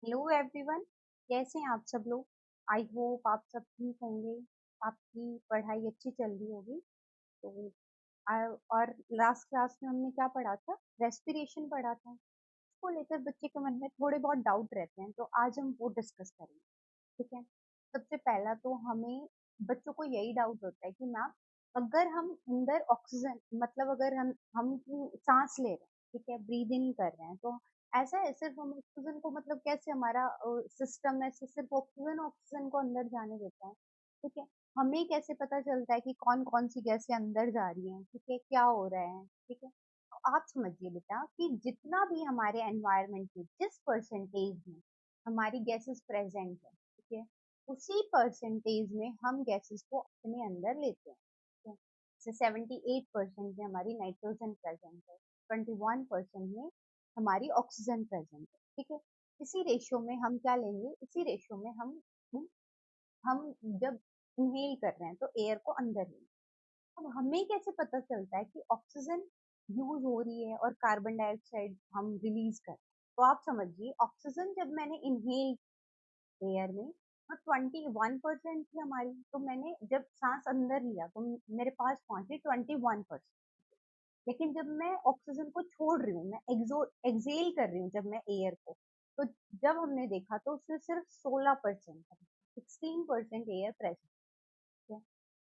Hello everyone. कैसे हैं आप सब लोग? आई होप आप सब ठीक होंगे। आपकी पढ़ाई अच्छी चल रही होगी। तो और लास्ट क्लास में हमने क्या पढ़ा था? रेस्पिरेशन पढ़ा था। इसको लेकर बच्चे के मन में थोड़े बहुत डाउट रहते हैं, तो आज हम वो डिस्कस करेंगे। ठीक है। सबसे पहला तो हमें बच्चों को यही डाउट होता है कि मैम, अगर हम अंदर ऑक्सीजन मतलब अगर हम सांस ले रहे हैं, ठीक है, ब्रीद इन कर रहे हैं, तो ऐसा है सिर्फ हम ऑक्सीजन को मतलब कैसे हमारा सिस्टम ऐसे सिर्फ ऑक्सीजन ऑक्सीजन को अंदर जाने देता है? ठीक है। हमें कैसे पता चलता है कि कौन कौन सी गैसें अंदर जा रही हैं? ठीक है, क्या हो रहा है? ठीक है। तो आप समझिए बेटा कि जितना भी हमारे एनवायरनमेंट में जिस परसेंटेज में हमारी गैसेस प्रेजेंट है, ठीक है, उसी परसेंटेज में हम गैसेस को अपने अंदर लेते हैं। ठीक है। जैसे 78% में हमारी नाइट्रोजन प्रेजेंट है, 21% में हमारी ऑक्सीजन प्रेजेंट है। ठीक है। इसी रेशियो में हम क्या लेंगे? इसी रेशियो में हम जब इनहेल कर रहे हैं तो एयर को अंदर लेंगे। अब हमें कैसे पता चलता है कि ऑक्सीजन यूज हो रही है और कार्बन डाइऑक्साइड हम रिलीज कर रहे हैं? तो आप समझिए, ऑक्सीजन जब मैंने इनहेल एयर में तो 21% थी हमारी, तो मैंने जब सांस अंदर लिया तो मेरे पास पहुंची 21%। लेकिन जब मैं ऑक्सीजन को छोड़ रही हूँ, मैं एक्सेल कर रही हूँ जब मैं एयर को, तो जब हमने देखा तो उसमें सिर्फ 16% था, 16% एयर प्रेजेंट है।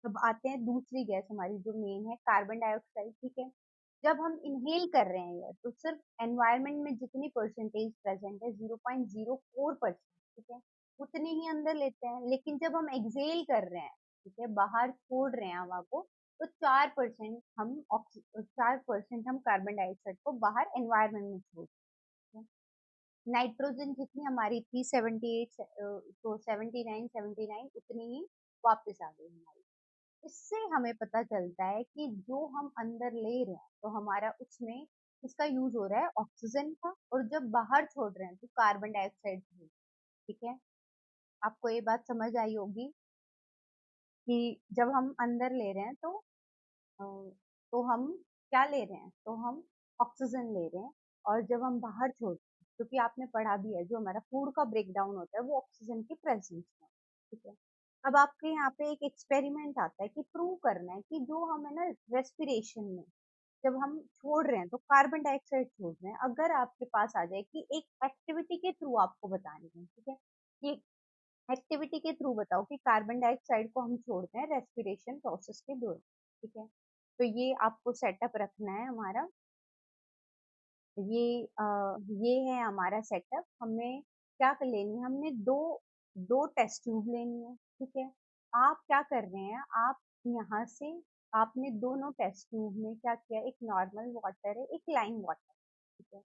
अब आते हैं दूसरी गैस हमारी जो मेन है, कार्बन डाइऑक्साइड। ठीक है। जब हम इनहेल कर रहे हैं एयर तो सिर्फ एनवायरनमेंट में जितनी परसेंटेज प्रेजेंट है 0.04%, ठीक है, उतनी ही अंदर लेते हैं। लेकिन जब हम एक्सेल कर रहे हैं, ठीक है, बाहर छोड़ रहे हैं हवा को, तो 4% हम कार्बन डाइऑक्साइड को बाहर एनवायरनमेंट में छोड़ते हैं। नाइट्रोजन जितनी हमारी थी 78 तो 79 उतनी ही वापस आ गई हमारी। इससे हमें पता चलता है कि जो हम अंदर ले रहे हैं तो हमारा उसमें इसका यूज हो रहा है ऑक्सीजन का, और जब बाहर छोड़ रहे हैं तो कार्बन डाइऑक्साइड का। ठीक है। आपको ये बात समझ आई होगी कि जब हम अंदर ले रहे हैं अ, तो हम क्या ले रहे हैं? तो हम ऑक्सीजन ले रहे हैं। और जब हम बाहर छोड़ते हैं, क्योंकि आपने पढ़ा भी है, जो हमारा फूड का ब्रेक डाउन होता है वो ऑक्सीजन की प्रेजेंस में। ठीक है। अब आपके यहाँ पे एक एक्सपेरिमेंट आता है कि प्रूव करना है कि जो हम है ना रेस्पिरेशन में जब हम छोड़ रहे हैं तो कार्बन डाइऑक्साइड छोड़ रहे हैं। अगर आपके पास आ जाए कि एक एक्टिविटी के थ्रू आपको बतानी है, ठीक है, कि एक्टिविटी के थ्रू बताओ कि कार्बन डाइऑक्साइड को हम छोड़ते हैं रेस्पिरेशन प्रोसेस के दौरान। ठीक है। तो ये आपको सेटअप रखना है हमारा। ये ये है हमारा सेटअप। हमें क्या कर लेनी है? हमने दो दो टेस्ट ट्यूब लेनी है। ठीक है। आप क्या कर रहे हैं? आप यहाँ से आपने दोनों टेस्ट ट्यूब में क्या किया? एक नॉर्मल वाटर है, एक लाइम वाटर। ठीक है।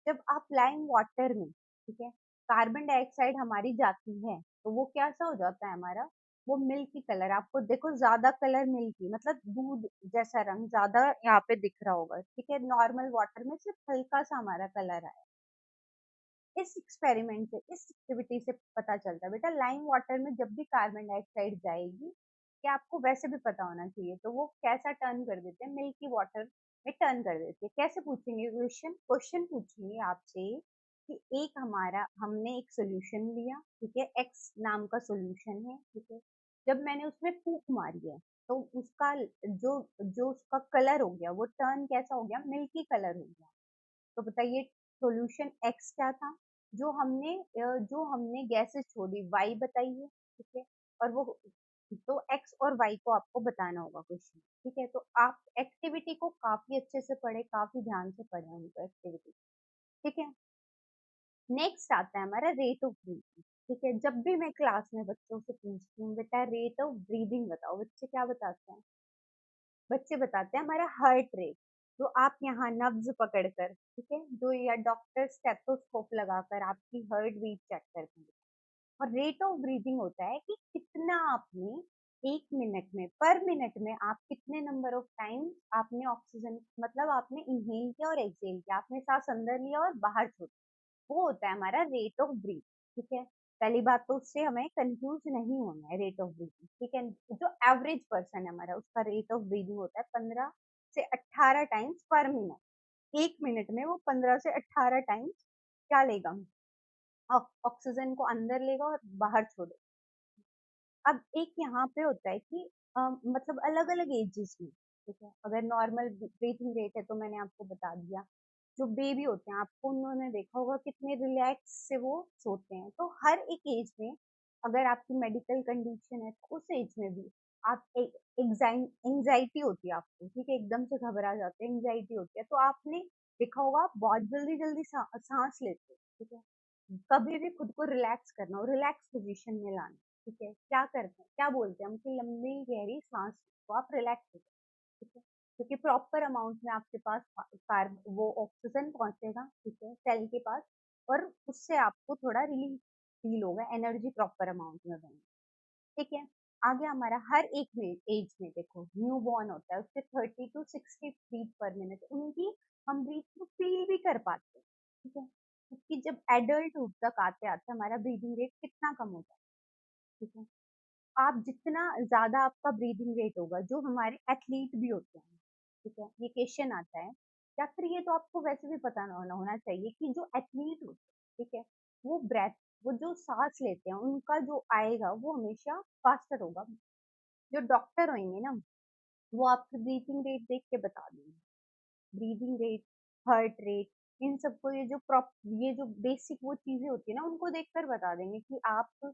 जब आप लाइम वाटर में, ठीक है, कार्बन डाइऑक्साइड हमारी जाती है तो वो कैसा हो जाता है हमारा? वो मिल्की कलर, आपको देखो ज्यादा कलर मिल्की मतलब दूध जैसा रंग ज्यादा यहाँ पे दिख रहा होगा। ठीक है। नॉर्मल वाटर में सिर्फ हल्का सा हमारा कलर आया। इस एक्सपेरिमेंट से, इस एक्टिविटी से पता चलता है बेटा, लाइम वाटर में जब भी कार्बन डाइऑक्साइड जाएगी, क्या आपको वैसे भी पता होना चाहिए, तो वो कैसा टर्न कर देते हैं? मिल्की वाटर में टर्न कर देती है। कैसे पूछेंगे क्वेश्चन? क्वेश्चन पूछेंगे आपसे कि एक हमारा हमने एक सोल्यूशन लिया, ठीक है, एक्स नाम का सोल्यूशन है, ठीक है, जब मैंने उसमें फूंक मारी है तो उसका जो जो उसका कलर हो गया वो टर्न कैसा हो गया? मिल्की कलर हो गया। तो बताइए सॉल्यूशन एक्स क्या था? जो हमने गैसेस छोड़ी वाई बताइए। ठीक है। और वो तो एक्स और वाई को आपको बताना होगा क्वेश्चन। ठीक है। तो आप एक्टिविटी को काफी अच्छे से पढ़े, काफी ध्यान से पढ़े उनको एक्टिविटी। ठीक है। नेक्स्ट आता है हमारा रेट ऑफ ब्रीथिंग। ठीक है। जब भी मैं क्लास में बच्चों से पूछती हूँ बेटा रेट ऑफ ब्रीदिंग बताओ, बच्चे क्या बताते हैं? बच्चे बताते हैं हमारा हार्ट रेट। जो आप यहाँ नब्ज पकड़कर, ठीक है, जो या डॉक्टर स्टेथोस्कोप लगाकर आपकी हार्ट बीट चेक करते हैं। और रेट ऑफ ब्रीदिंग होता है कि कितना आपने एक मिनट में, पर मिनट में आप कितने नंबर ऑफ टाइम आपने ऑक्सीजन मतलब आपने इनहेल किया और एक्सहेल किया, आपने सांस अंदर लिया और बाहर छोड़ा, वो होता है हमारा रेट ऑफ ब्रीथ। ठीक है। पहली बात तो उससे हमें कंफ्यूज नहीं होना है, रेट ऑफ ब्रीथिंग। ठीक है। जो एवरेज पर्सन है हमारा, उसका रेट ऑफ ब्रीदिंग होता है 15 से 18 टाइम्स पर मिनट। एक मिनट में वो 15 से 18 टाइम्स क्या लेगा? ऑक्सीजन को अंदर लेगा और बाहर छोड़ेगा। अब एक यहाँ पे होता है कि मतलब अलग-अलग एजेस में, ठीक है? अगर नॉर्मल ब्रीथिंग रेट है तो मैंने आपको बता दिया। जो बेबी होते हैं, आपको उन्होंने देखा होगा कितने रिलैक्स से वो सोते हैं। तो हर एक एज में अगर आपकी मेडिकल कंडीशन है तो उस एज में भी आप एक एंग्जाइटी होती है आपको, ठीक है? एकदम से घबरा जाते हैं, एंग्जाइटी होती है। तो आपने देखा होगा आप बहुत जल्दी-जल्दी साँस लेते हो, ठीक है? कभी भी खुद को रिलैक्स करना हो, रिलैक्स पोज़ीशन में लाना, ठीक है? क्या करते हैं, क्या बोलते हैं हम कि लंबी गहरी साँस लो, आप रिलैक्स हो जाओ, ठीक है? क्योंकि प्रॉपर अमाउंट में आपके पास वो ऑक्सीजन पहुँचेगा, ठीक है, सेल के पास और उससे आपको थोड़ा रिलीफ फ़ील होगा, एनर्जी प्रॉपर अमाउंट में बनेगी, ठीक है? आगे हमारा हर एक में एज में देखो न्यूबॉर्न होता है, उसके 30 टू 60 ब्रीथ पर मिनट उनकी हम ब्रीथ को फ़ील भी कर पाते हैं, ठीक है? क्योंकि जब एडल्टहुड तक आते-आते हमारा ब्रीथिंग रेट कितना कम हो जाता है, ठीक है? आप जितना ज़्यादा आपका ब्रीथिंग रेट होगा, जो हमारे एथलीट भी होते हैं, ठीक है? ये क्वेश्चन आता है, या फिर ये तो आपको वैसे भी पता न होना होना चाहिए कि जो एथलीट होते हैं, ठीक है? वो ब्रेथ वो जो साँस लेते हैं, उनका जो आएगा वो हमेशा फास्टर होगा। जो डॉक्टर होंगे ना, वो आपकी ब्रीथिंग रेट देख के बता देंगे। ब्रीदिंग रेट, हार्ट रेट, इन सबको ये जो बेसिक वो चीज़ें होती है ना, उनको देखकर बता देंगे कि आप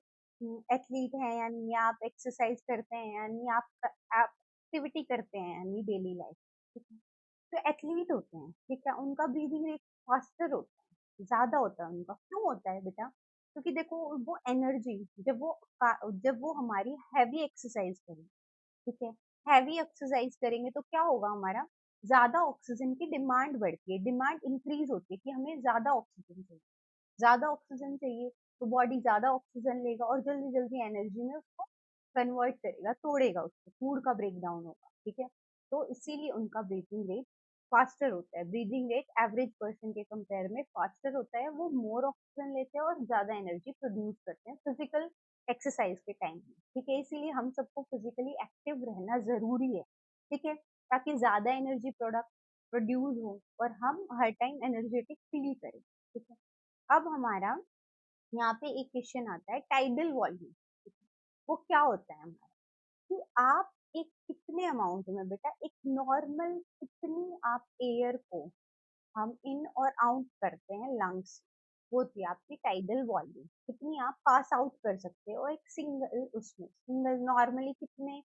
एथलीट हैं या नहीं, आप एक्सरसाइज करते हैं या नहीं, आप एक्टिविटी करते हैं या नहीं डेली लाइफ, ठीक है? तो एथलीट होते हैं, ठीक है? उनका ब्रीदिंग रेट फास्टर होता है, ज़्यादा होता है उनका। क्यों होता है बेटा? क्योंकि देखो वो एनर्जी जब वो हमारी हैवी एक्सरसाइज करें, ठीक है? हैवी एक्सरसाइज करेंगे तो क्या होगा हमारा, ज़्यादा ऑक्सीजन की डिमांड बढ़ती है, डिमांड इंक्रीज़ होती है कि हमें ज़्यादा ऑक्सीजन चाहिए। ज़्यादा ऑक्सीजन चाहिए, तो बॉडी ज़्यादा ऑक्सीजन लेगा और जल्दी-जल्दी एनर्जी में उसको कन्वर्ट करेगा, तोड़ेगा उसको, फूड का ब्रेकडाउन होगा, ठीक है? तो इसीलिए उनका ब्रीथिंग रेट फास्टर होता है। ब्रीथिंग रेट एवरेज पर्सन के कंपेयर में फास्टर होता है, वो मोर ऑक्सीजन लेते हैं और ज़्यादा एनर्जी प्रोड्यूस करते हैं फिजिकल एक्सरसाइज के टाइम में, ठीक है? इसीलिए हम सबको फिजिकली एक्टिव रहना ज़रूरी है, ठीक है? ताकि ज़्यादा एनर्जी प्रोड्यूस हो और हम हर टाइम एनर्जेटिक फील करें, ठीक है? अब हमारा यहाँ पे एक क्वेश्चन आता है टाइडल वॉल्यूम, वो क्या होता है हमारा, कि आप एक कितने अमाउंट में बेटा एक नॉर्मल कितनी आप एयर को हम इन और आउट करते हैं लंग्स, वो होती है आपकी टाइडल वॉल्यूम, कितनी आप पास आउट कर सकते हो एक सिंगल नॉर्मली कितने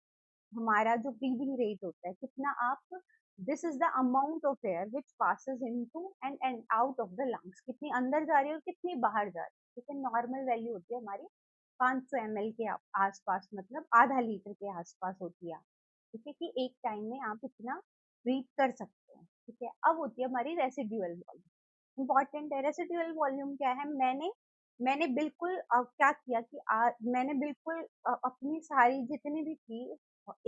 हमारा जो ब्रीदिंग रेट होता है कितना आप, this is the amount of air which passes into and out of the lungs, कितनी अंदर जा रही है और कितनी बाहर जा रही है, ठीक है? नॉर्मल वैल्यू होती है हमारी 500 ml के आसपास, मतलब आधा लीटर के आसपास होती है, ठीक है? कि एक टाइम में आप इतना ब्रीथ कर सकते हैं, ठीक है? अब होती है हमारी रेसिडुअल वॉल्यूम, इम्पॉर्टेंट है। रेसिडुअल वॉल्यूम क्या है, मैंने बिल्कुल क्या किया कि मैंने बिल्कुल अपनी सारी जितनी भी थी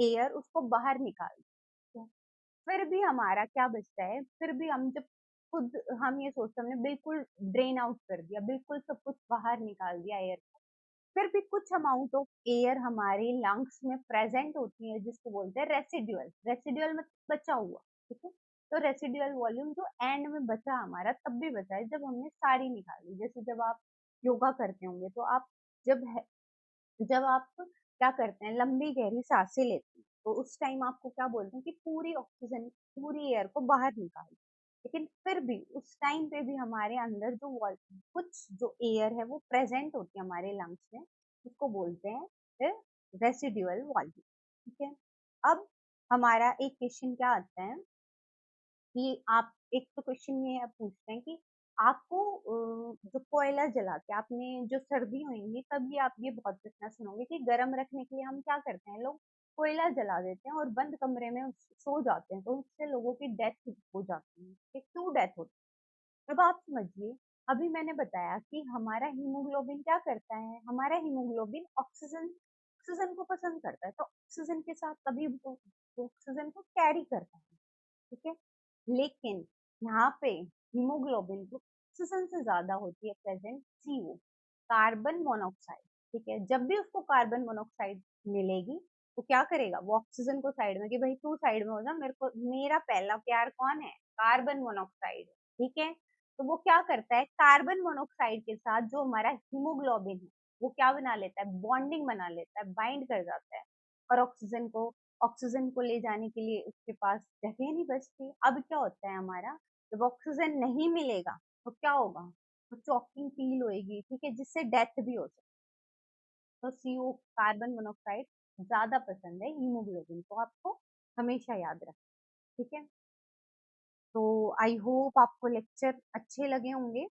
एयर उसको बाहर निकाल दिया, फिर भी हमारा क्या बचता है, फिर भी हम जब खुद हम ये सोचते हैं हमने बिल्कुल ड्रेन आउट कर दिया, बिल्कुल सब कुछ बाहर निकाल दिया एयर, फिर भी कुछ अमाउंट ऑफ एयर हमारे लंग्स में प्रेजेंट होती है जिसको बोलते हैं रेसिडुअल, रेसिडुअल मतलब बचा हुआ, ठीक है? तो रेसिडुअल वॉल्यूम जो एंड में बचा हमारा तब भी बचा है जब हमने सारी निकाली, जैसे जब आप योगा करते होंगे तो आप जब जब आप क्या करते हैं लंबी गहरी सांसें लेते हैं तो उस टाइम आपको क्या बोलते हैं कि पूरी ऑक्सीजन पूरी एयर को बाहर निकालो, लेकिन फिर भी उस टाइम पे भी हमारे अंदर कुछ जो एयर है वो प्रेजेंट होती है हमारे लंग्स में, उसको बोलते हैं फिर रेसिडुअल वॉल्यूम, ठीक है? अब हमारा एक क्वेश्चन क्या आता है कि आप एक तो क्वेश्चन ये पूछते हैं कि आपको जो कोयला जला के आपने जो सर्दी होंगी तब ये आप ये बहुत प्रश्न सुनोगे कि गर्म रखने के लिए हम क्या करते हैं, लोग कोयला जला देते हैं और बंद कमरे में सो जाते हैं तो उससे लोगों की डेथ हो जाती है, कि क्यों डेथ होती है? अब आप समझिए, अभी मैंने बताया कि हमारा हीमोग्लोबिन क्या करता है, हमारा हीमोग्लोबिन ऑक्सीजन ऑक्सीजन को पसंद करता है, तो ऑक्सीजन के साथ कभी वो ऑक्सीजन को कैरी करता है, ठीक है? लेकिन यहाँ पे हीमोग्लोबिन को ऑक्सीजन से ज़्यादा होती है प्रेज़ेंट CO, कार्बन मोनोऑक्साइड, ठीक है? जब भी उसको कार्बन मोनोऑक्साइड मिलेगी, वो क्या करेगा? वो ऑक्सीजन को साइड में कि भई तू साइड में हो जा, मेरा पहला प्यार कौन है? कार्बन मोनोऑक्साइड, ठीक है? तो वो क्या करता है, कार्बन मोनोऑक्साइड के साथ जो हमारा हीमोग्लोबिन है, वो क्या बना लेता है, बॉन्डिंग बना लेता है, बाइंड कर जाता है, और ऑक्सीजन को ले जाने के लिए उसके पास जगह नहीं बचती। अब क्या होता है हमारा, जब ऑक्सीजन नहीं मिलेगा तो क्या होगा, तो चॉकिंग फील होएगी, ठीक है, जिससे डेथ भी हो सकती है। तो सीओ, कार्बन मोनोऑक्साइड ज्यादा पसंद है हीमोग्लोबिन को, आपको हमेशा याद रखना, ठीक है। तो आई होप आपको लेक्चर अच्छे लगे होंगे।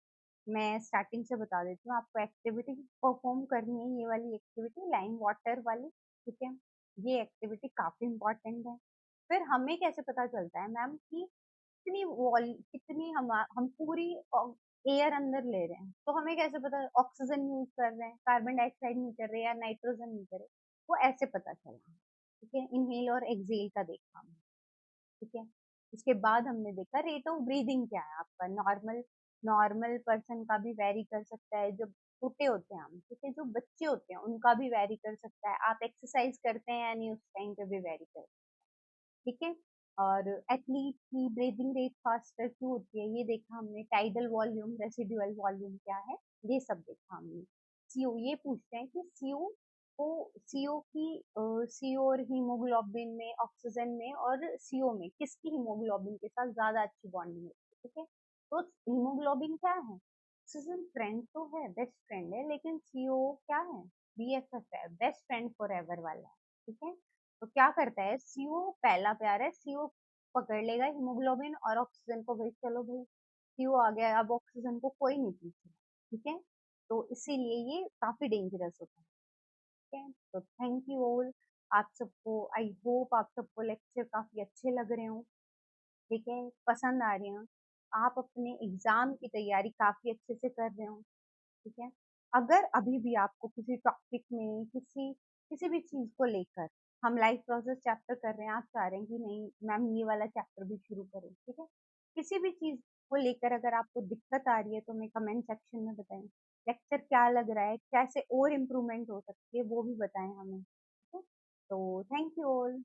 मैं स्टार्टिंग से बता देती हूँ, आपको एक्टिविटी परफॉर्म करनी है, ये वाली एक्टिविटी लाइम वाटर वाली, ठीक है। ये एक्टिविटी काफी इंपॉर्टेंट है। फिर हमें कैसे पता चलता है मैम कि कितनी हम पूरी एयर अंदर ले रहे हैं, तो हमें कैसे पता, ऑक्सीजन यूज कर रहे हैं, कार्बन डाइऑक्साइड नहीं कर रहे या नाइट्रोजन नहीं कर रहे, वो ऐसे पता चला, ठीक है। इनहेल और एक्सेल का देखा हमने, ठीक है। उसके बाद हमने देखा रेट ऑफ ब्रीदिंग क्या है आपका, नॉर्मल नॉर्मल पर्सन का भी वेरी कर सकता है, जो छोटे होते हैं हम, ठीक है, जो बच्चे होते हैं उनका भी वेरी कर सकता है, आप एक्सरसाइज करते हैं या नहीं उस टाइम पे भी वेरी कर, ठीक है। और एथलीट की ब्रीदिंग रेट फास्टर क्यों होती है, ये देखा हमने, टाइडल वॉल्यूम, रेसिडुअल वॉल्यूम क्या है, ये सब देखा हमने। सीओ, ये पूछते हैं कि सीओ और हीमोग्लोबिन में, ऑक्सीजन में और सीओ में किसकी हीमोग्लोबिन के साथ ज्यादा अच्छी बॉन्डिंग होती है, ठीक है। तो हीमोग्लोबिन क्या है, ऑक्सीजन फ्रेंड तो है, बेस्ट फ्रेंड है, लेकिन सीओ क्या है, बीएफएफ है, बेस्ट फ्रेंड फॉर एवर वाला है, ठीक है। तो क्या करता है, सीओ पहला प्यार है, सीओ पकड़ लेगा हीमोग्लोबिन और ऑक्सीजन को, भाई चलो भाई सीओ आ गया, अब ऑक्सीजन को कोई नहीं पूछेगा, ठीक है। तो इसीलिए ये काफी डेंजरस होता है, ठीक है। तो थैंक यू ऑल, आप सबको, आई होप आप सबको लेक्चर काफी अच्छे लग रहे हो, ठीक है, पसंद आ रहे हो, आप अपने एग्जाम की तैयारी काफी अच्छे से कर रहे हो, ठीक है। अगर अभी भी आपको किसी टॉपिक में, किसी भी चीज को लेकर, हम लाइफ प्रोसेस चैप्टर कर रहे हैं, आप चाह रहे हैं कि नहीं मैम ये वाला चैप्टर भी शुरू करें, ठीक है, किसी भी चीज को लेकर अगर आपको दिक्कत आ रही है तो हमें कमेंट सेक्शन में बताएं, लेक्चर क्या लग रहा है, कैसे और इम्प्रूवमेंट हो सकती है वो भी बताएं हमें, ठीक है। तो थैंक यू ऑल।